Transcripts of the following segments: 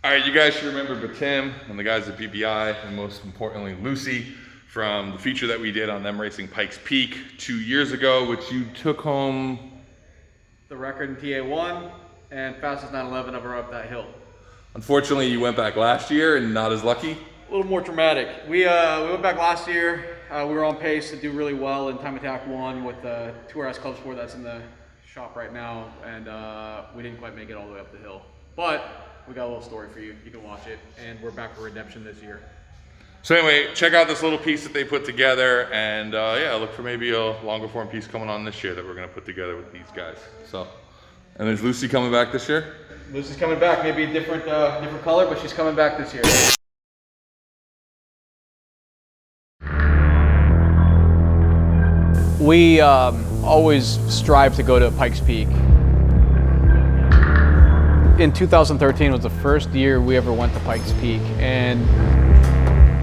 All right, you guys should remember Tim and the guys at BBI, and most importantly, Lucy, from the feature that we did on them racing Pikes Peak 2 years ago, which you took home the record in TA1 and fastest 911 ever up that hill. Unfortunately, you went back last year and not as lucky. A little more dramatic. We went back last year. We were on pace to do really well in Time Attack 1 with the 2RS Club Sport that's in the shop right now, and we didn't quite make it all the way up the hill. But we got a little story for you. You can watch it, and we're back for redemption this year. So anyway, check out this little piece that they put together, and yeah, look for maybe a longer form piece coming on this year that we're going to put together with these guys. So, and is Lucy coming back this year? Lucy's coming back, maybe a different color, but she's coming back this year. We always strive to go to Pikes Peak. In 2013 was the first year we ever went to Pikes Peak, and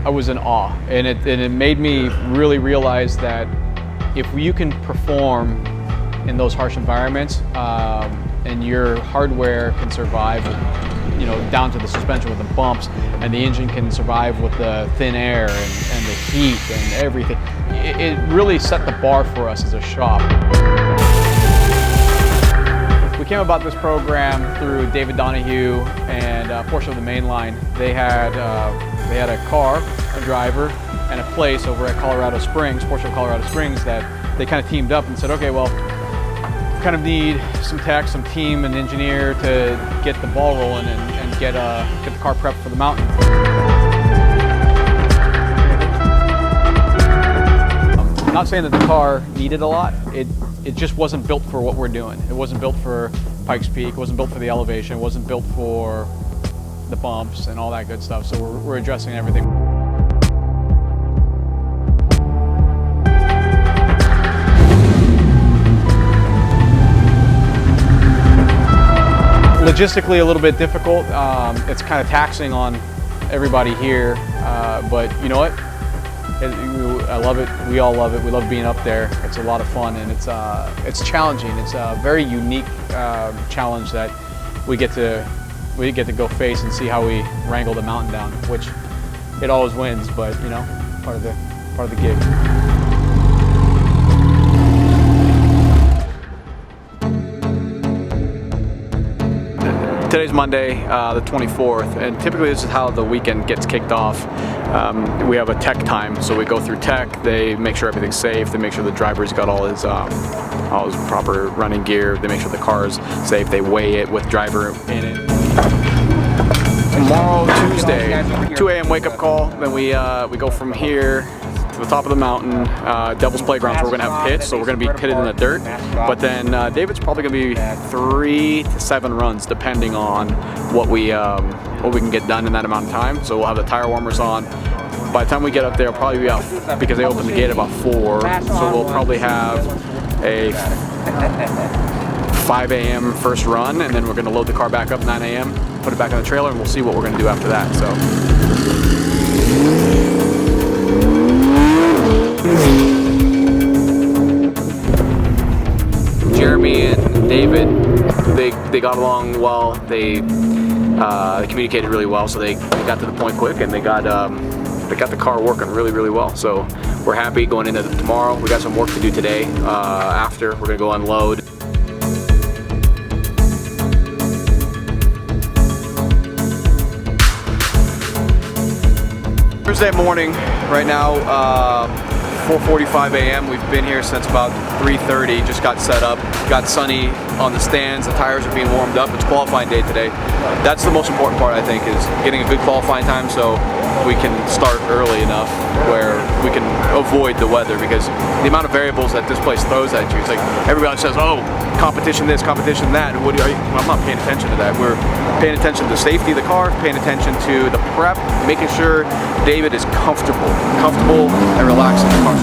I was in awe. And it made me really realize that if you can perform in those harsh environments, and your hardware can survive, you know, down to the suspension with the bumps, and the engine can survive with the thin air and the heat and everything, it really set the bar for us as a shop. We came about this program through David Donahue and Porsche of the Mainline. They had a car, a driver, and a place over at Colorado Springs, Porsche of Colorado Springs, that they kind of teamed up and said, okay, well, kind of need some tech, some team, and engineer to get the ball rolling and get the car prepped for the mountain. I'm not saying that the car needed a lot. It just wasn't built for what we're doing. It wasn't built for Pikes Peak. It wasn't built for the elevation. It wasn't built for the bumps and all that good stuff. So we're addressing everything. Logistically a little bit difficult. It's kind of taxing on everybody here, but you know what? I love it. We all love it. We love being up there. It's a lot of fun, and it's challenging. It's a very unique challenge that we get to go face and see how we wrangle the mountain down, which it always wins, but you know, part of the gig. Today's Monday, the 24th, and typically this is how the weekend gets kicked off. We have a tech time, so we go through tech, they make sure everything's safe, they make sure the driver's got all his proper running gear, they make sure the car's safe, they weigh it with driver in it. Tomorrow, Tuesday, 2 a.m. wake-up call, then we go from here to the top of the mountain, Devil's Playground, so we're going to have pits, so we're going to be pitted in the dirt, but then David's probably going to be 3 to 7 runs depending on what we can get done in that amount of time. So we'll have the tire warmers on. By the time we get up there, it'll probably be out, because they open the gate about 4, so we'll probably have a 5 a.m. first run, and then we're going to load the car back up 9 a.m., put it back on the trailer, and we'll see what we're going to do after that. So. Jeremy and David, they got along well. They communicated really well, so they got to the point quick, and they got the car working really well. So we're happy going into tomorrow. We got some work to do today. After we're gonna go unload. Thursday morning, right now. 4:45 a.m. We've been here since about 3:30. Just got set up. Got sunny on the stands. The tires are being warmed up. It's qualifying day today. That's the most important part, I think, is getting a good qualifying time so we can start early enough where we can avoid the weather, because the amount of variables that this place throws at you, it's like everybody says, oh, competition this, competition that. Well, I'm not paying attention to that. We're paying attention to the safety of the car, paying attention to the prep, making sure David is comfortable and relaxed in the car.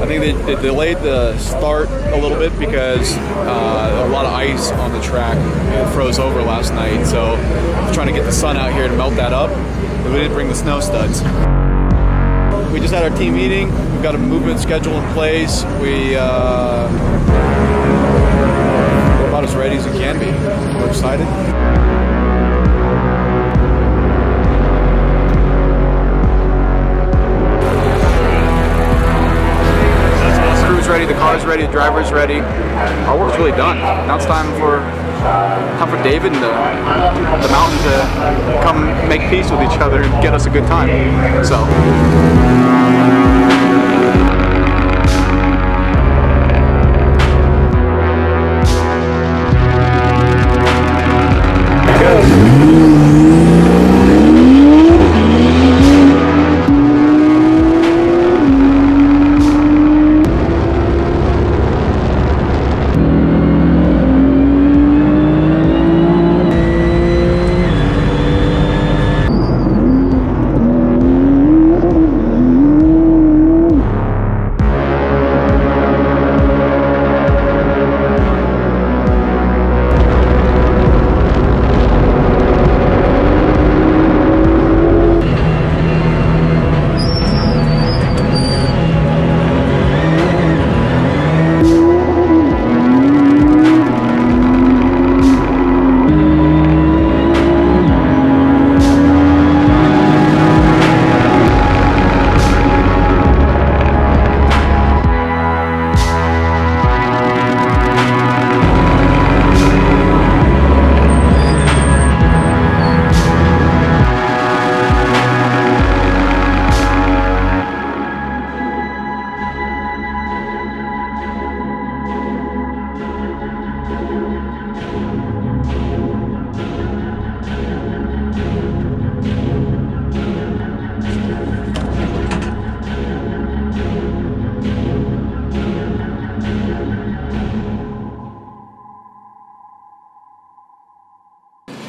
I think they delayed the start a little bit because a lot of ice on the track. It froze over last night, so I'm trying to get the sun out here to melt that up. But we didn't bring the snow studs. We just had our team meeting. We've got a movement schedule in place. We're about as ready as we can be. We're excited. Ready, the car's ready, the driver's ready. Our work's really done. Now it's time for David and the mountain to come make peace with each other and get us a good time. So.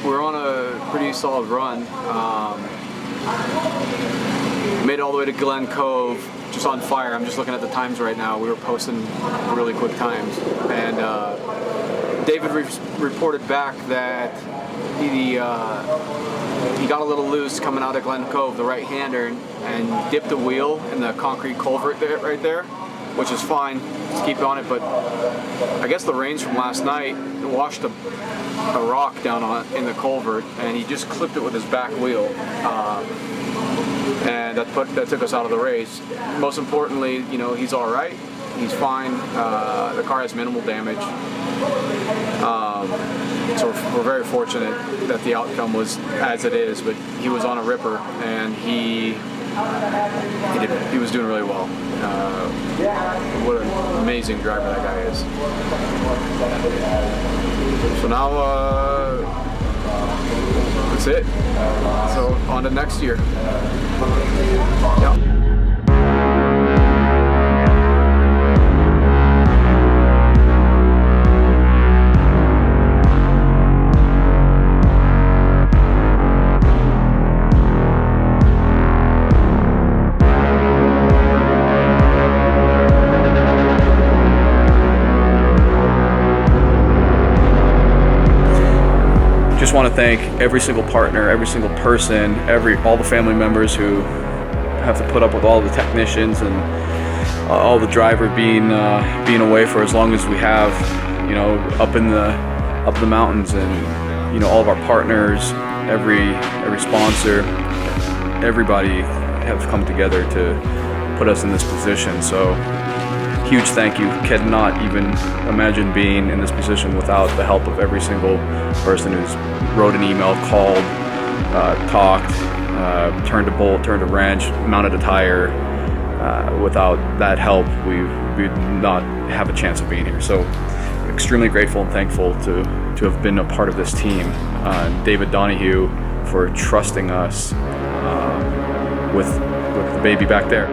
We're on a pretty solid run. Made it all the way to Glen Cove, just on fire. I'm just looking at the times right now. We were posting really quick times. And David reported back that he got a little loose coming out of Glen Cove, the right-hander, and dipped the wheel in the concrete culvert right there, which is fine. Just keep on it, but I guess the rains from last night washed a rock down in the culvert, and he just clipped it with his back wheel, and that took us out of the race. Most importantly, you know, he's all right. He's fine. The car has minimal damage. So we're very fortunate that the outcome was as it is, but he was on a ripper, and he was doing really well. What an amazing driver that guy is. So now that's it. So on to next year. Yeah. Just want to thank every single partner, every single person, all the family members who have to put up with all the technicians and all the driver being away for as long as we have, you know, up the mountains, and you know, all of our partners, every sponsor, everybody have come together to put us in this position. So huge thank you. Cannot even imagine being in this position without the help of every single person who's wrote an email, called, talked, turned a bolt, turned a wrench, mounted a tire. Without that help, we'd not have a chance of being here. So extremely grateful and thankful to have been a part of this team. David Donahue for trusting us with the baby back there.